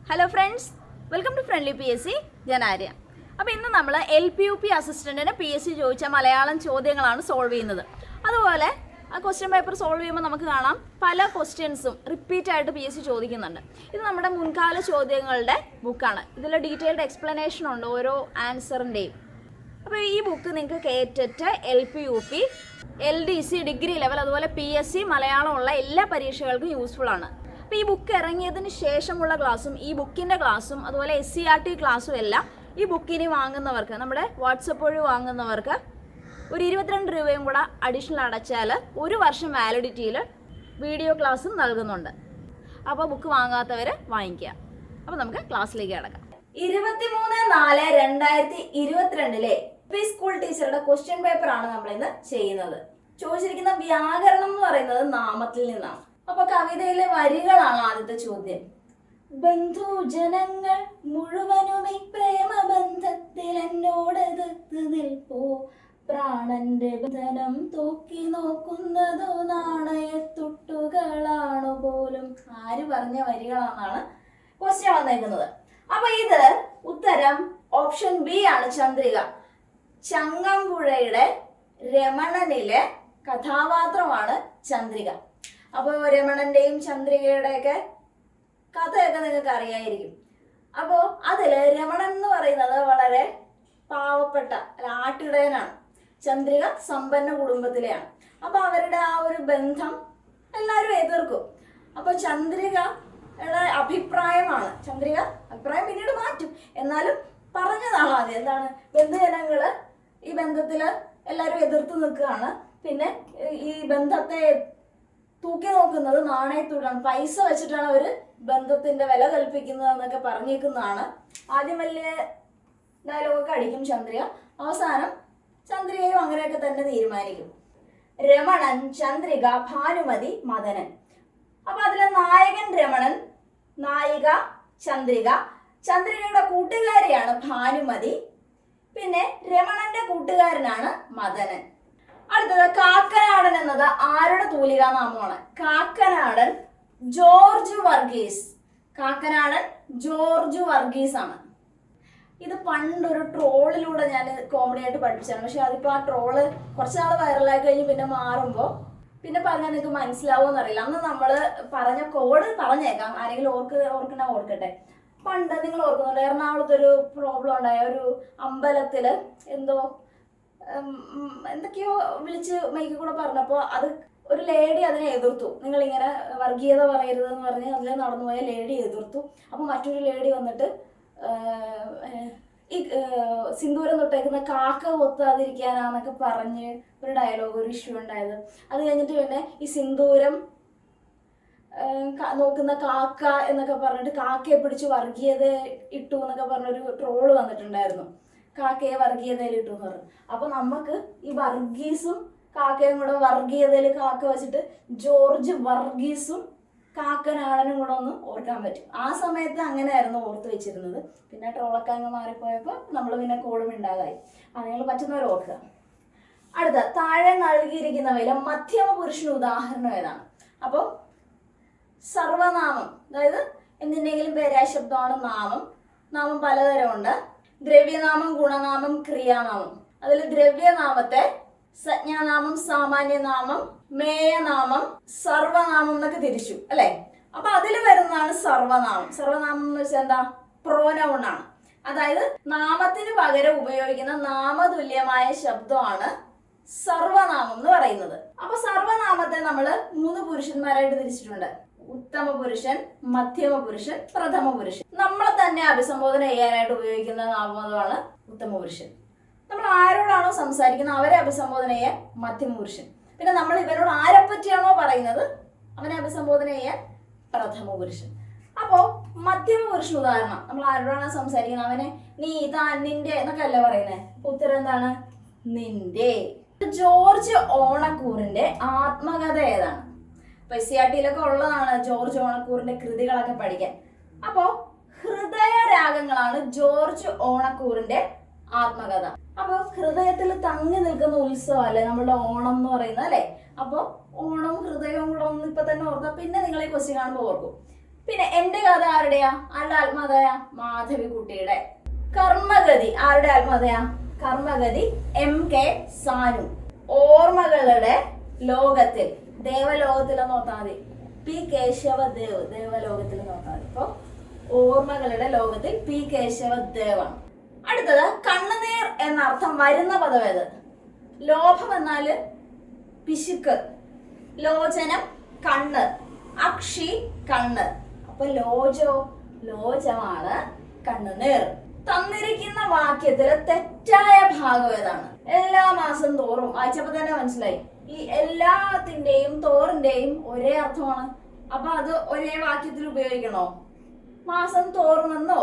Hello friends, welcome to friendly PSC. ഞാൻ ആര്യ. അപ്പോൾ ഇന്ന് നമ്മൾ LPUP അസിസ്റ്റൻറ്റിന് PSC ചോദിച്ച മലയാളം ചോദ്യങ്ങളാണ് സോൾവ് ചെയ്യുന്നത്. അതുപോലെ ആ ക്വസ്റ്റ്യൻ പേപ്പർ സോൾവ് ചെയ്യുമ്പോൾ നമുക്ക് കാണാം പല ക്വസ്റ്റ്യൻസും റിപ്പീറ്റായിട്ട് PSC ചോദിക്കുന്നുണ്ട്. ഇത് നമ്മുടെ മുൻകാല ചോദ്യങ്ങളുടെ ബുക്കാണ്. ഇതിൽ ഡീറ്റെയിൽഡ് എക്സ്പ്ലനേഷൻ ഉണ്ട് ഓരോ ആൻസറിൻ്റെയും. അപ്പോൾ ഈ ബുക്ക് നിങ്ങൾക്ക് കേറ്റിട്ട് LPUP, LDC ഡിഗ്രി ലെവൽ, അതുപോലെ PSC മലയാളമുള്ള എല്ലാ പരീക്ഷകൾക്കും യൂസ്ഫുൾ ആണ്. അപ്പോൾ ഈ ബുക്ക് ഇറങ്ങിയതിന് ശേഷമുള്ള ക്ലാസ്സും ഈ ബുക്കിൻ്റെ ക്ലാസ്സും അതുപോലെ SCRT ക്ലാസ്സും എല്ലാം ഈ ബുക്കിന് വാങ്ങുന്നവർക്ക്, നമ്മുടെ വാട്സപ്പ് വഴി വാങ്ങുന്നവർക്ക് ഒരു 22 രൂപയും കൂടെ അഡീഷണൽ അടച്ചാൽ 1 വർഷം വാലിഡിറ്റിയിൽ വീഡിയോ ക്ലാസ്സും നൽകുന്നുണ്ട്. അപ്പോൾ ബുക്ക് വാങ്ങാത്തവർ വാങ്ങിക്കുക. അപ്പോൾ നമുക്ക് ക്ലാസ്സിലേക്ക് കിടക്കാം. 23/4/2022 സ്കൂൾ ടീച്ചറുടെ ക്വസ്റ്റ്യൻ പേപ്പറാണ് നമ്മളിന്ന് ചെയ്യുന്നത്. ചോദിച്ചിരിക്കുന്ന വ്യാകരണം എന്ന് പറയുന്നത് നാമത്തിൽ നിന്നാണ്. അപ്പൊ കവിതയിലെ വരികളാണ് ആദ്യത്തെ ചോദ്യം. ബന്ധുജനങ്ങൾ മുഴുവനും ഈ പ്രേമബന്ധത്തിൽ എന്നോട് എതിർത്ത് നിൽപ്പോ, പ്രാണന്റെ ബന്ധനം തൂക്കി നോക്കുന്നതോ നാണയത്തുട്ടുകളാണു പോലും. ആര് പറഞ്ഞ വരികളാണെന്നാണ് ക്വസ്റ്റ്യൻ വന്നേക്കുന്നത്. അപ്പൊ ഇത് ഉത്തരം ഓപ്ഷൻ ബി ആണ്, ചന്ദ്രിക. ചങ്ങമ്പുഴയുടെ രമണനിലെ കഥാപാത്രമാണ് ചന്ദ്രിക. അപ്പോൾ രമണന്റെയും ചന്ദ്രികയുടെയൊക്കെ കഥയൊക്കെ നിങ്ങൾക്ക് അറിയായിരിക്കും. അപ്പോൾ അതിൽ രമണൻ എന്ന് പറയുന്നത് വളരെ പാവപ്പെട്ട ആട്ടിടയനാണ്. ചന്ദ്രിക സമ്പന്ന കുടുംബത്തിലെയാണ്. അപ്പോൾ അവരുടെ ആ ഒരു ബന്ധം എല്ലാവരും എതിർക്കും. അപ്പോൾ ചന്ദ്രികയുടെ അഭിപ്രായമാണ്, ചന്ദ്രിക അഭിപ്രായം പിന്നീട് മാറ്റും, എന്നാലും പറഞ്ഞതാണ് ആദ്യം. എന്താണ്, ബന്ധുജനങ്ങള് ഈ ബന്ധത്തില് എല്ലാവരും എതിർത്ത് നിൽക്കുകയാണ്. പിന്നെ ഈ ബന്ധത്തെ തൂക്കി നോക്കുന്നത് നാണയത്തൂടാണ്, പൈസ വെച്ചിട്ടാണ് അവർ ബന്ധത്തിന്റെ വില കൽപ്പിക്കുന്നത് എന്നൊക്കെ പറഞ്ഞേക്കുന്നതാണ്. ആദ്യം വലിയ ഡയലോഗൊക്കെ അടിക്കും ചന്ദ്രിക, അവസാനം ചന്ദ്രികയും അങ്ങനെയൊക്കെ തന്നെ തീരുമാനിക്കും. രമണൻ, ചന്ദ്രിക, ഭാനുമതി, മദനൻ. അപ്പൊ അതിലെ നായകൻ രമണൻ, നായിക ചന്ദ്രിക, ചന്ദ്രികയുടെ കൂട്ടുകാരിയാണ് ഭാനുമതി, പിന്നെ രമണന്റെ കൂട്ടുകാരനാണ് മദനൻ. അടുത്തത് കാക്കനാടൻ എന്നത് ആരുടെ തൂലികാ നാമമാണ്? കാക്കനാടൻ ജോർജ് വർഗീസ്. കാക്കനാടൻ ജോർജ് വർഗീസ് ആണ്. ഇത് പണ്ടൊരു ട്രോളിലൂടെ ഞാൻ കോമഡി ആയിട്ട് പഠിപ്പിച്ചാണ്. പക്ഷെ അതിപ്പോൾ ആ ട്രോള് കുറച്ചാൾ വൈറലായി കഴിഞ്ഞ് പിന്നെ മാറുമ്പോൾ പിന്നെ പറഞ്ഞാൽ നിങ്ങൾക്ക് മനസ്സിലാവുമെന്ന് അറിയില്ല. അന്ന് നമ്മൾ പറഞ്ഞ കോഡ് പറഞ്ഞേക്കാം, ആരെങ്കിലും ഓർക്കട്ടെ. പണ്ട് നിങ്ങൾ ഓർക്കുന്നുണ്ട്, എറണാകുളത്തൊരു പ്രോബ്ലം ഉണ്ടായ ഒരു അമ്പലത്തിൽ എന്തൊക്കെയോ വിളിച്ച് മൈക്കിൽ കൂടെ പറഞ്ഞപ്പോൾ അത് ഒരു ലേഡി അതിനെ എതിർത്തു. നിങ്ങളിങ്ങനെ വർഗീയത പറയരുത് എന്ന് പറഞ്ഞ് അതിൽ നടന്നുപോയ ലേഡി എതിർത്തു. അപ്പോൾ മറ്റൊരു ലേഡി വന്നിട്ട് ഈ സിന്ദൂരം തൊട്ടേക്കുന്ന കാക്ക കൊത്താതിരിക്കാനാന്നൊക്കെ പറഞ്ഞ് ഒരു ഡയലോഗ്, ഒരു ഇഷ്യൂ ഉണ്ടായത്. അത് കഴിഞ്ഞിട്ട് പിന്നെ ഈ സിന്ദൂരം നോക്കുന്ന കാക്ക എന്നൊക്കെ പറഞ്ഞിട്ട് കാക്കയെ പിടിച്ച് വർഗീയത ഇട്ടു എന്നൊക്കെ പറഞ്ഞൊരു ട്രോള് വന്നിട്ടുണ്ടായിരുന്നു. കാക്കയെ വർഗീയതയിൽ ഇട്ടു എന്ന് പറഞ്ഞു. അപ്പൊ നമുക്ക് ഈ വർഗീസും കാക്കയും കൂടെ വർഗീയതയിൽ കാക്ക വെച്ചിട്ട് ജോർജ് വർഗീസും കാക്കനാടനും കൂടെ ഒന്ന് ഓർക്കാൻ പറ്റും. ആ സമയത്ത് അങ്ങനെയായിരുന്നു ഓർത്ത് വെച്ചിരുന്നത്. പിന്നെ ട്രോളൊക്കെ അങ്ങ് മാറിപ്പോയപ്പോൾ നമ്മൾ പിന്നെ കോടും ഉണ്ടാകായി. നിങ്ങൾ പറ്റുന്നവർ ഓർക്കുക. അടുത്ത, താഴെ നൽകിയിരിക്കുന്നവയിൽ മധ്യമ പുരുഷന് ഉദാഹരണം ഏതാണ്? അപ്പോൾ സർവനാമം, അതായത് എന്തിൻ്റെങ്കിലും പേരായ ശബ്ദമാണ് നാമം. നാമം പലതരമുണ്ട്. ദ്രവ്യനാമം, ഗുണനാമം, ക്രിയാനാമം. അതിൽ ദ്രവ്യനാമത്തെ സംജ്ഞാനാമം, സാമാന്യനാമം, മേയനാമം, സർവനാമം എന്നൊക്കെ തിരിച്ചു അല്ലെ. അപ്പൊ അതിൽ വരുന്നതാണ് സർവനാമം. സർവനാമം എന്ന് വെച്ചാൽ എന്താ? പ്രോനൗൺ ആണ്. അതായത് നാമത്തിന് പകരം ഉപയോഗിക്കുന്ന നാമതുല്യമായ ശബ്ദമാണ് സർവനാമം എന്ന് പറയുന്നത്. അപ്പൊ സർവനാമത്തെ നമ്മൾ 3 പുരുഷന്മാരായിട്ട് തിരിച്ചിട്ടുണ്ട്. ഉത്തമ പുരുഷൻ, മധ്യമ പുരുഷൻ, പ്രഥമ പുരുഷൻ. നമ്മളെ തന്നെ അഭിസംബോധന ചെയ്യാനായിട്ട് ഉപയോഗിക്കുന്ന നാമമാണ് ഉത്തമ പുരുഷൻ. നമ്മൾ ആരോടാണോ സംസാരിക്കുന്നത് അവരെ അഭിസംബോധന ചെയ്യാൻ മധ്യമ പുരുഷൻ. പിന്നെ നമ്മൾ ഇവരോട് ആരെ പറ്റിയാണോ പറയുന്നത് അവനെ അഭിസംബോധന ചെയ്യാൻ പ്രഥമ പുരുഷൻ. അപ്പോ മധ്യമ പുരുഷൻ ഉദാഹരണം, നമ്മൾ ആരോടാണോ സംസാരിക്കുന്നത് അവനെ നീ, താൻ, നിന്റെ എന്നൊക്കെ അല്ലേ പറയുന്നത്. ഉത്തരം എന്താണ്? നിന്റെ. ജോർജ് ഓണക്കൂറിന്റെ ആത്മകഥ ഏതാണ്? ഇപ്പൊ SCRTയിലൊക്കെ ഉള്ളതാണ് ജോർജ് ഓണക്കൂറിന്റെ കൃതികളൊക്കെ പഠിക്കാൻ. അപ്പോ ഹൃദയരാഗങ്ങളാണ് ജോർജ് ഓണക്കൂറിന്റെ ആത്മകഥ. അപ്പൊ ഹൃദയത്തിൽ തങ്ങി നിൽക്കുന്ന ഉത്സവം അല്ലേ നമ്മളുടെ ഓണം എന്ന് പറയുന്നത് അല്ലെ. അപ്പൊ ഓണവും ഹൃദയവും കൂടെ ഒന്ന് ഇപ്പൊ തന്നെ ഓർത്താൽ പിന്നെ നിങ്ങൾ ഈ ക്വസ്റ്റ്യൻ കാണുമ്പോൾ ഓർക്കും. പിന്നെ എന്റെ കഥ ആരുടെയാ? ആരുടെ ആത്മകഥയാ? മാധവിക്കുട്ടിയുടെ. കർമ്മഗതി ആരുടെ ആത്മകഥയാ? കർമ്മഗതി MK സാനു. ഓർമ്മകളുടെ ലോകത്തിൽ, ദേവലോകത്തിൽ നോക്കാൻ മതി, P കേശവദേവ്, ദേവലോകത്തിൽ നോക്കാൻ മതി. അപ്പൊ ഓർമ്മകളുടെ ലോകത്തിൽ P കേശവദേവാണ്. അടുത്തത് കണ്ണുനീർ എന്നർത്ഥം വരുന്ന പദം ഏത്? ലോഭം എന്നാല് പിശുക്ക്, ലോചനം കണ്ണ്, അക്ഷി കണ്ണ്. അപ്പൊ ലോചമാണ് കണ്ണുനീർ. തന്നിരിക്കുന്ന വാക്യത്തിലെ തെറ്റായ ഭാഗം ഏതാണ്? എല്ലാ മാസം തോറും, വായിച്ചപ്പോ തന്നെ മനസ്സിലായി, ഈ എല്ലാത്തിന്റെയും തോറിന്റെയും ഒരേ അർത്ഥമാണ്. അപ്പൊ അത് ഒരേ വാക്യത്തിൽ ഉപയോഗിക്കണോ? മാസം തോറുമെന്നോ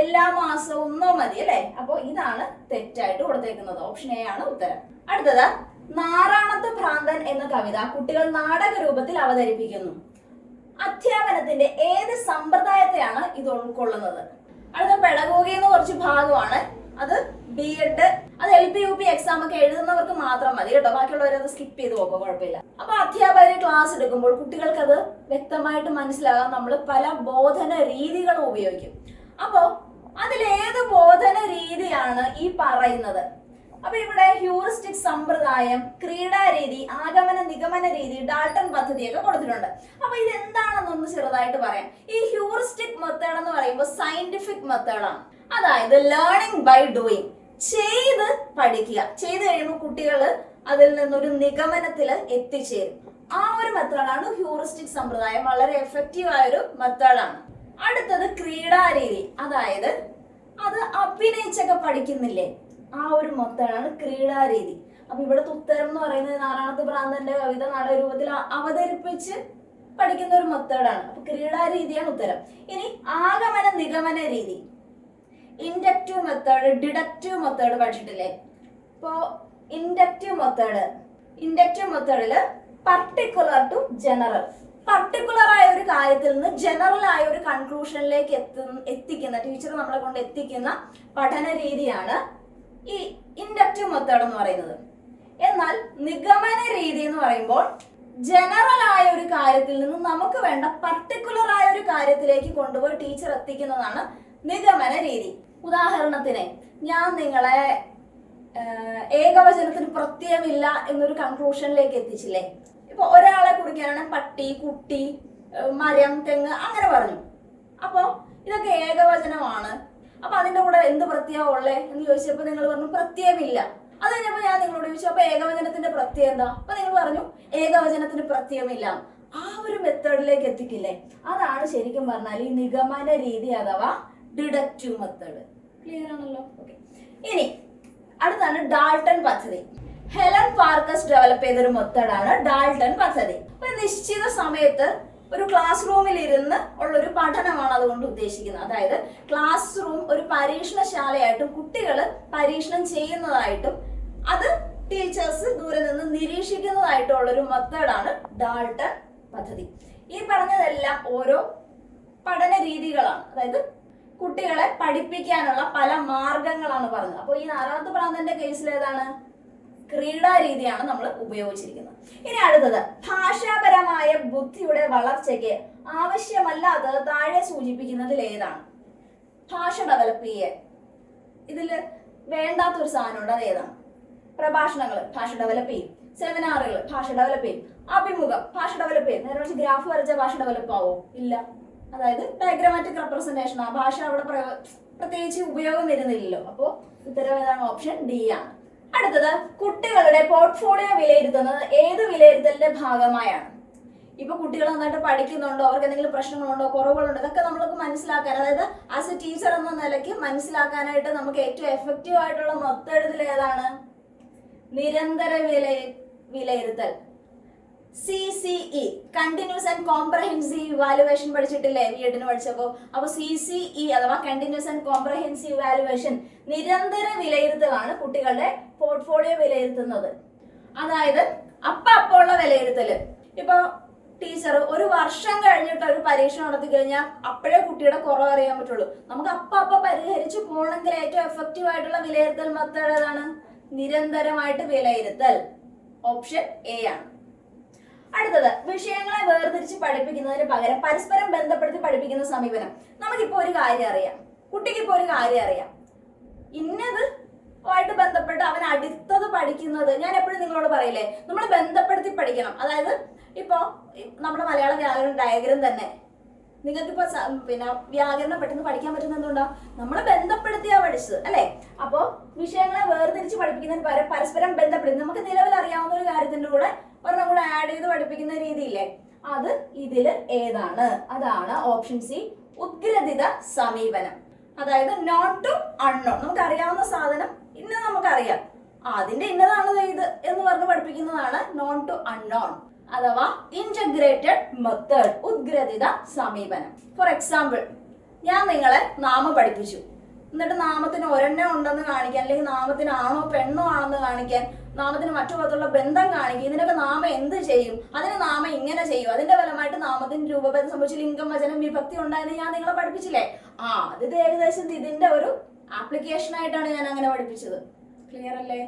എല്ലാ മാസവും ഒന്നോ മതി അല്ലെ? അപ്പൊ ഇതാണ് തെറ്റായിട്ട് കൊടുത്തേക്കുന്നത്. ഓപ്ഷൻ എ ആണ് ഉത്തരം. അടുത്തത് നാറാണത്ത് ഭ്രാന്തൻ എന്ന കവിത കുട്ടികൾ നാടക രൂപത്തിൽ അവതരിപ്പിക്കുന്നു. അധ്യാപനത്തിന്റെ ഏത് സമ്പ്രദായത്തെയാണ് ഇത് ഉൾക്കൊള്ളുന്നത്? അടുത്ത പെഡഗോഗി എന്ന് കുറച്ച് ഭാഗമാണ്. അത് B.Ed, അത് LP UP എക്സാം ഒക്കെ എഴുതുന്നവർക്ക് മാത്രം മതി കേട്ടോ. ബാക്കിയുള്ളവരത് സ്കിപ്പ് ചെയ്ത് പോകുമ്പോൾ കുഴപ്പമില്ല. അപ്പൊ അധ്യാപകർ ക്ലാസ് എടുക്കുമ്പോൾ കുട്ടികൾക്ക് അത് വ്യക്തമായിട്ട് മനസ്സിലാകാൻ നമ്മൾ പല ബോധന രീതികളും ഉപയോഗിക്കും. അപ്പോ അതിലേത് ബോധന രീതിയാണ് ഈ പറയുന്നത്? അപ്പൊ ഇവിടെ ഹ്യൂറിസ്റ്റിക് സമ്പ്രദായം, ക്രീഡാരീതി, ആഗമന നിഗമന രീതി, ഡാൾട്ടൺ പദ്ധതിയൊക്കെ കൊടുത്തിട്ടുണ്ട്. അപ്പൊ ഇത് എന്താണെന്നൊന്ന് ചെറുതായിട്ട് പറയാം. ഈ ഹ്യൂറിസ്റ്റിക് മെത്തേഡ് എന്ന് പറയുമ്പോൾ സയന്റിഫിക് മെത്തേഡാണ്. അതായത് ലേണിംഗ് ബൈ ഡൂയിങ്, ചെയ്ത് പഠിക്കുക. ചെയ്ത് കഴിയുമ്പോൾ കുട്ടികൾ അതിൽ നിന്നൊരു നിഗമനത്തിൽ എത്തിച്ചേരും. ആ ഒരു മെത്തേഡാണ് ഹ്യൂറിസ്റ്റിക് സമ്പ്രദായം. വളരെ എഫക്റ്റീവ് ആയ ഒരു മെത്തേഡാണ്. അടുത്തത് ക്രീഡാരീതി, അതായത് അത് അഭിനയിച്ചൊക്കെ പഠിക്കുന്നില്ലേ, ആ ഒരു മെത്തേഡാണ് ക്രീഡാരീതി. അപ്പൊ ഇവിടുത്തെ ഉത്തരം എന്ന് പറയുന്നത് നാറാണത്ത് ഭ്രാന്തന്റെ കവിത നാടകരൂപത്തിൽ അവതരിപ്പിച്ച് പഠിക്കുന്ന ഒരു മെത്തേഡാണ്. അപ്പൊ ക്രീഡാരീതിയാണ് ഉത്തരം. ഇനി ആഗമന നിഗമന രീതി, ഇൻഡക്റ്റീവ് മെത്തേഡ്, ഡിഡക്റ്റീവ് മെത്തേഡ് പഠിച്ചിട്ടില്ലേ? ഇപ്പോ ഇൻഡക്റ്റീവ് മെത്തേഡില് പർട്ടിക്കുലർ ടു ജനറൽ, പർട്ടിക്കുലർ ആയ ഒരു കാര്യത്തിൽ നിന്ന് ജനറൽ ആയ ഒരു കൺക്ലൂഷനിലേക്ക് എത്തിക്കുന്ന, ടീച്ചർ നമ്മളെ കൊണ്ട് എത്തിക്കുന്ന പഠന രീതിയാണ് ഈ ഇൻഡക്റ്റീവ് മെത്തേഡ് എന്ന് പറയുന്നത്. എന്നാൽ നിഗമന രീതി എന്ന് പറയുമ്പോൾ ജനറൽ ആയ ഒരു കാര്യത്തിൽ നിന്ന് നമുക്ക് വേണ്ട പർട്ടിക്കുലർ ആയ ഒരു കാര്യത്തിലേക്ക് കൊണ്ടുപോയി ടീച്ചർ എത്തിക്കുന്നതാണ് നിഗമന രീതി. ഉദാഹരണത്തിന് ഞാൻ നിങ്ങളെ ഏകവചനത്തിന് പ്രത്യയമില്ല എന്നൊരു കൺക്ലൂഷനിലേക്ക് എത്തിച്ചില്ലേ? ഇപ്പൊ ഒരാളെ കുറിക്കാനാണ് പട്ടി, കുട്ടി, മരം, തെങ്ങ് അങ്ങനെ പറഞ്ഞു. അപ്പൊ ഇതൊക്കെ ഏകവചനമാണ്. അപ്പൊ അതിന്റെ കൂടെ എന്ത് പ്രത്യയം ഉള്ളേ എന്ന് ചോദിച്ചപ്പോ നിങ്ങൾ പറഞ്ഞു പ്രത്യയമില്ല. അത് കഴിഞ്ഞപ്പോ ഞാൻ നിങ്ങളോട് ചോദിച്ചു അപ്പൊ ഏകവചനത്തിന്റെ പ്രത്യയം എന്താ? അപ്പൊ നിങ്ങൾ പറഞ്ഞു ഏകവചനത്തിന് പ്രത്യയമില്ല. ആ ഒരു മെത്തേഡിലേക്ക് എത്തിക്കില്ലേ? അതാണ് ശരിക്കും പറഞ്ഞാൽ ഈ നിഗമന രീതി അഥവാ ഡിഡക്റ്റീവ് മെത്തേഡ്. ക്ലിയർ ആണല്ലോ? ഓക്കെ. ഇനി അടുത്താണ് ഡാൾട്ടൺ പദ്ധതി. ഹെലൻ പാർക്കസ് ഡെവലപ്പ് ചെയ്തൊരു മെത്തേഡാണ് ഡാൾട്ടൺ പദ്ധതി. ഒരു നിശ്ചിത സമയത്ത് ഒരു ക്ലാസ് റൂമിൽ ഇരുന്ന് ഉള്ളൊരു പഠനമാണ് അതുകൊണ്ട് ഉദ്ദേശിക്കുന്നത്. അതായത് ക്ലാസ് റൂം ഒരു പരീക്ഷണശാലയായിട്ടും കുട്ടികൾ പരീക്ഷണം ചെയ്യുന്നതായിട്ടും അത് ടീച്ചേഴ്സ് ദൂരെ നിന്ന് നിരീക്ഷിക്കുന്നതായിട്ടുള്ളൊരു മെത്തേഡാണ് ഡാൾട്ടൺ പദ്ധതി. ഈ പറഞ്ഞതെല്ലാം ഓരോ പഠന രീതികളാണ്. അതായത് കുട്ടികളെ പഠിപ്പിക്കാനുള്ള പല മാർഗങ്ങളാണ് പറഞ്ഞത്. അപ്പോൾ ഈ നാറാണത്ത് ഭ്രാന്തന്റെ കേസിൽ ഏതാണ്? ക്രീഡാ രീതിയാണ് നമ്മൾ ഉപയോഗിച്ചിരിക്കുന്നത്. ഇനി അടുത്തത് ഭാഷാപരമായ ബുദ്ധിയുടെ വളർച്ചയ്ക്ക് ആവശ്യമല്ലാത്തത് താഴെ സൂചിപ്പിക്കുന്നതിൽ ഏതാണ്? ഭാഷ ഡെവലപ്പ് ചെയ്യാൻ ഇതിൽ വേണ്ടാത്തൊരു സാധനമുണ്ട്, അത് ഏതാണ്? പ്രഭാഷണങ്ങൾ ഭാഷ ഡെവലപ്പ് ചെയ്യും, സെമിനാറുകൾ ഭാഷ ഡെവലപ്പ് ചെയ്യും, അഭിമുഖം ഭാഷ ഡെവലപ്പ് ചെയ്യും. നേരെ മറിച്ച് ഗ്രാഫ് വരച്ച ഭാഷ ഡെവലപ്പ് ആവോ? ഇല്ല. അതായത് ഡയഗ്രമാറ്റിക് റെപ്രസെന്റേഷൻ, ആ ഭാഷ അവിടെ പ്രത്യേകിച്ച് ഉപയോഗം വരുന്നില്ലല്ലോ. അപ്പോൾ ഉത്തരം ഏതാണ്? ഓപ്ഷൻ ഡി ആണ്. അടുത്തത് കുട്ടികളുടെ പോർട്ട്ഫോളിയോ വിലയിരുത്തുന്നത് ഏത് വിലയിരുത്തലിന്റെ ഭാഗമായാണ്? ഇപ്പൊ കുട്ടികൾ നന്നായിട്ട് പഠിക്കുന്നുണ്ടോ, അവർക്ക് എന്തെങ്കിലും പ്രശ്നങ്ങളുണ്ടോ, കുറവുകളുണ്ടോ, ഇതൊക്കെ നമ്മൾക്ക് മനസ്സിലാക്കാൻ, അതായത് ആസ് എ ടീച്ചർ എന്ന നിലയ്ക്ക് മനസ്സിലാക്കാനായിട്ട് നമുക്ക് ഏറ്റവും എഫക്റ്റീവ് ആയിട്ടുള്ള മെത്തേഡ് ഏതാണ്? നിരന്തര വിലയിരുത്തൽ, CCE, continuous and comprehensive evaluation പഠിച്ചിട്ടില്ലേ B.Ed പഠിച്ചപ്പോ? അപ്പൊ CCE അഥവാ കണ്ടിന്യൂസ് ആൻഡ് കോംപ്രഹെൻസീവ് ഇവാലുവേഷൻ, നിരന്തര വിലയിരുത്തലാണ് കുട്ടികളുടെ പോർട്ട്ഫോളിയോ വിലയിരുത്തുന്നത്. അതായത് അപ്പുള്ള വിലയിരുത്തല്. ഇപ്പൊ ടീച്ചർ ഒരു വർഷം കഴിഞ്ഞിട്ട് ഒരു പരീക്ഷ നടത്തി കഴിഞ്ഞാൽ അപ്പോഴേ കുട്ടിയുടെ കുറവ് അറിയാൻ പറ്റുള്ളൂ. നമുക്ക് അപ്പ പരിഹരിച്ചു പോകണമെങ്കിൽ ഏറ്റവും എഫക്റ്റീവ് ആയിട്ടുള്ള വിലയിരുത്തൽ മെത്തേഡ് ഏതാണ്? നിരന്തരമായിട്ട് വിലയിരുത്തൽ. ഓപ്ഷൻ എ ആണ്. അടുത്തത് വിഷയങ്ങളെ വേർതിരിച്ച് പഠിപ്പിക്കുന്നതിന് പകരം പരസ്പരം ബന്ധപ്പെടുത്തി പഠിപ്പിക്കുന്ന സമീപനം. നമുക്കിപ്പോ ഒരു കാര്യം അറിയാം, കുട്ടിക്കിപ്പോ ഒരു കാര്യം അറിയാം, ഇന്നത് ആയിട്ട് ബന്ധപ്പെട്ട് അവൻ അടുത്തത് പഠിക്കുന്നത്, ഞാൻ എപ്പോഴും നിങ്ങളോട് പറയില്ലേ, നമ്മൾ ബന്ധപ്പെടുത്തി പഠിക്കണം. അതായത് ഇപ്പോ നമ്മുടെ മലയാള വ്യാകരണ ഡയഗ്രം തന്നെ നിങ്ങൾക്കിപ്പോ പിന്നെ വ്യാകരണം പെട്ടെന്ന് പഠിക്കാൻ പറ്റുന്ന എന്തുകൊണ്ടാ, നമ്മൾ ബന്ധപ്പെടുത്തിയാ പഠിച്ചത് അല്ലെ. അപ്പോ വിഷയങ്ങളെ വേർതിരിച്ച് പഠിപ്പിക്കുന്നതിന് പകരം പരസ്പരം ബന്ധപ്പെടുത്തി നമുക്ക് നിലവിൽ അറിയാവുന്ന ഒരു കാര്യത്തിന്റെ കൂടെ ഒരെണ്ണം കൂടെ ആഡ് ചെയ്ത് പഠിപ്പിക്കുന്ന രീതിയില്ലേ, അത് ഇതില് ഏതാണ്? അതാണ് ഓപ്ഷൻ സി, ഉദ്ഗ്രഥിത സമീപനം. അതായത് നോൺ ടു അൺനോൺ. നമുക്ക് അറിയാവുന്ന സാധനം ഇന്നത് നമുക്കറിയാം, അതിന്റെ ഇന്നതാണ് ഇത് എന്ന് പറഞ്ഞ് പഠിപ്പിക്കുന്നതാണ് നോൺ ടു അൺനോൺ അഥവാ ഇന്റഗ്രേറ്റഡ് മെത്തേഡ്, ഉദ്ഗ്രഥിത സമീപനം. ഫോർ എക്സാമ്പിൾ, ഞാൻ നിങ്ങളെ നാമം പഠിപ്പിച്ചു, എന്നിട്ട് നാമത്തിന് ഒരെണ്ണം ഉണ്ടെന്ന് കാണിക്കാൻ, അല്ലെങ്കിൽ നാമത്തിന് ആണോ പെണ്ണോ ആണെന്ന് കാണിക്കാൻ, നാമത്തിന് മറ്റു വിധത്തിലുള്ള ബന്ധം കാണിക്കും, ഇതിനൊക്കെ നാമം എന്ത് ചെയ്യും, അതിന് നാമം ഇങ്ങനെ ചെയ്യും, അതിന്റെ ഫലമായിട്ട് നാമത്തിന് രൂപഭേദം സംഭവിച്ച് ലിംഗം വചനം വിഭക്തി ഉണ്ടായെന്ന് ഞാൻ നിങ്ങളെ പഠിപ്പിച്ചില്ലേ. അത് ഏകദേശം ഇതിന്റെ ഒരു ആപ്ലിക്കേഷൻ ആയിട്ടാണ് ഞാൻ അങ്ങനെ പഠിപ്പിച്ചത്. ക്ലിയർ അല്ലേ?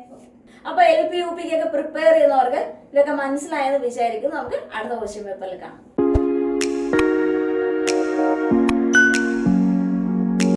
അപ്പൊ LP UP ഒക്കെ പ്രിപ്പയർ ചെയ്യുന്നവർക്ക് ഇതൊക്കെ മനസ്സിലായെന്ന് വിചാരിക്കും. നമുക്ക് അടുത്ത ക്വസ്റ്റ്യൻ പേപ്പറിൽ കാണാം.